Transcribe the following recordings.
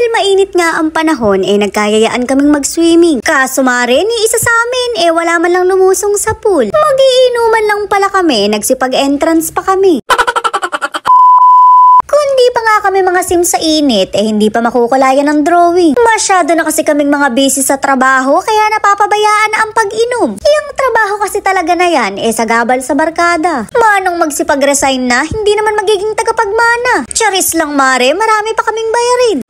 Dahil mainit nga ang panahon, nagkayayaan kaming mag-swimming. Kaso mare, ni isa sa amin, wala man lang lumusong sa pool. Magiinuman lang pala kami, nagsipag-entrance pa kami. Hindi pa nga kami mga sim sa init, hindi pa makukulayan ng drawing. Masyado na kasi kaming mga busy sa trabaho, kaya napapabayaan na ang pag-inom. Yung trabaho kasi talaga na yan, sagabal sa barkada. Manong magsipag-resign na, hindi naman magiging tagapagmana. Charis lang mare, marami pa kaming bayarin.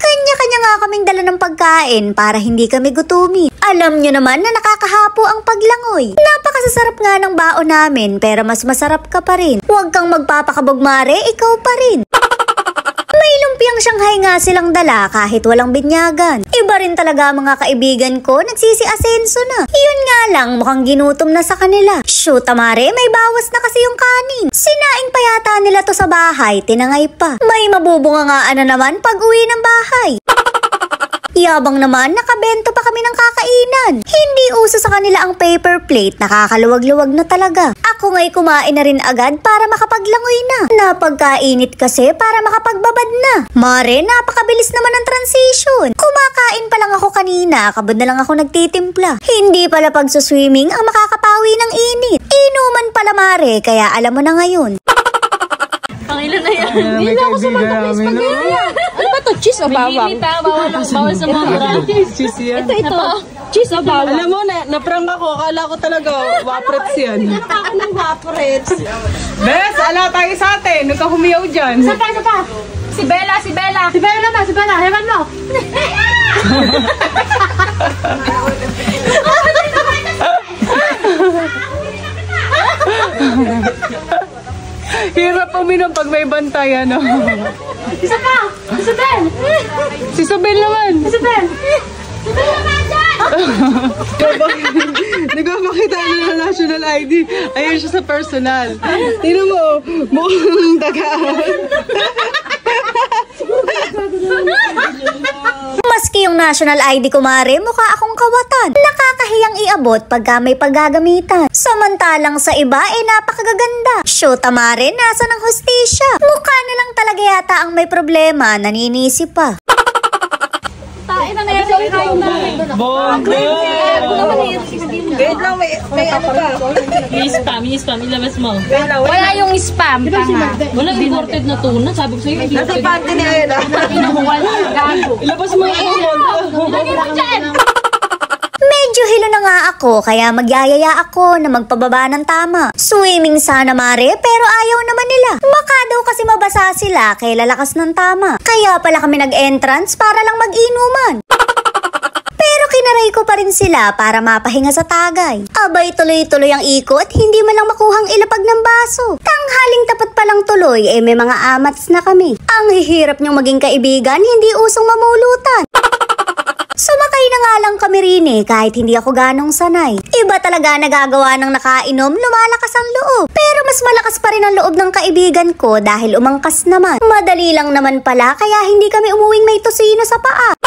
Kanya-kanya nga kaming dala ng pagkain para hindi kami gutumin. Alam nyo naman na nakakahapo ang paglangoy. Napakasasarap nga ng baon namin, pero mas masarap ka pa rin. Huwag kang magpapakabog mare, ikaw pa rin. May lumpiang Shanghai nga silang dala kahit walang binyagan. Iba rin talaga mga kaibigan ko, nagsisi-asenso na. Yun nga lang, mukhang ginutom na sa kanila. Shoot mare, may bawas na kasi yung kanin. Sinaing pa yata nila to sa bahay, tinangay pa. May mabubunga nga naman pag uwi ng bahay. Yabang naman, nakabento pa kami ng kakainan. Hindi uso sa kanila ang paper plate, nakakaluwag-luwag na talaga. Ako nga'y kumain na rin agad para makapaglangoy na. Napagkainit kasi para makapagbabad na. Mare, napakabilis naman ang transition. Kumakain pa lang ako kanina, kabod na lang ako nagtitimpla. Hindi pala pagsuswimming ang makakapawi ng init. Inuman pala mare, kaya alam mo na ngayon. Pangilan na yan. Hindi na ako sumagot ng spaghetti. Ano ba to? Cheese o bawang? Bawal sa mga cheese yan. Ito. Cheese o bawang? Alam mo, naprank ako. Akala ko talaga, waprets yan. Ako ng waprets. Bes, ala tayo sa atin. Huwag ka humiyaw dyan. Isa pa. Si Bella. Si Bella. Hewan mo. Hirap uminom pag may bantay, ano? Isa pa. Isabel. Si Isabel naman. Isabel. Nagpapakita na ng national ID. Ayun siya sa personal. Tingnan mo, mukhang dagaan. Maski yung national ID ko mare, mukha akong kawatan. Nakakahiyang iabot pagka may paggagamitan. Samantalang sa iba napakagaganda. Shoot mare, nasa ng hostisya. Mukha na lang talaga yata ang may problema, naninisi pa. Tain na yan. Bongga! Wait lang, may ano ba? May spam. Ilabas mo. Wala yung spam. Wala imported na tuna. Sabi ko sa'yo. Nasa pante ni Ayla. Ilabas mo yung Medyo hilo na nga ako, kaya magyayaya ako na magpababa ng tama. Swimming sana mare, pero ayaw naman nila. Baka daw kasi mabasa sila, kaya lalakas ng tama. Kaya pala kami nag-entrance para lang mag-inuman. Pero kinaray ko pa rin sila para mapahinga sa tagay. Abay tuloy-tuloy ang ikot, hindi man lang makuhang ilapag ng baso. Tanghaling tapat pa lang tuloy, may mga amats na kami. Ang hihirap niyong maging kaibigan, hindi usong mamulutan. Sumakay na nga lang kami rin kahit hindi ako ganong sanay. Iba talaga nagagawa ng nakainom, lumalakas ang loob. Pero mas malakas pa rin ang loob ng kaibigan ko dahil umangkas naman. Madali lang naman pala kaya hindi kami umuwing may tosino sa paa.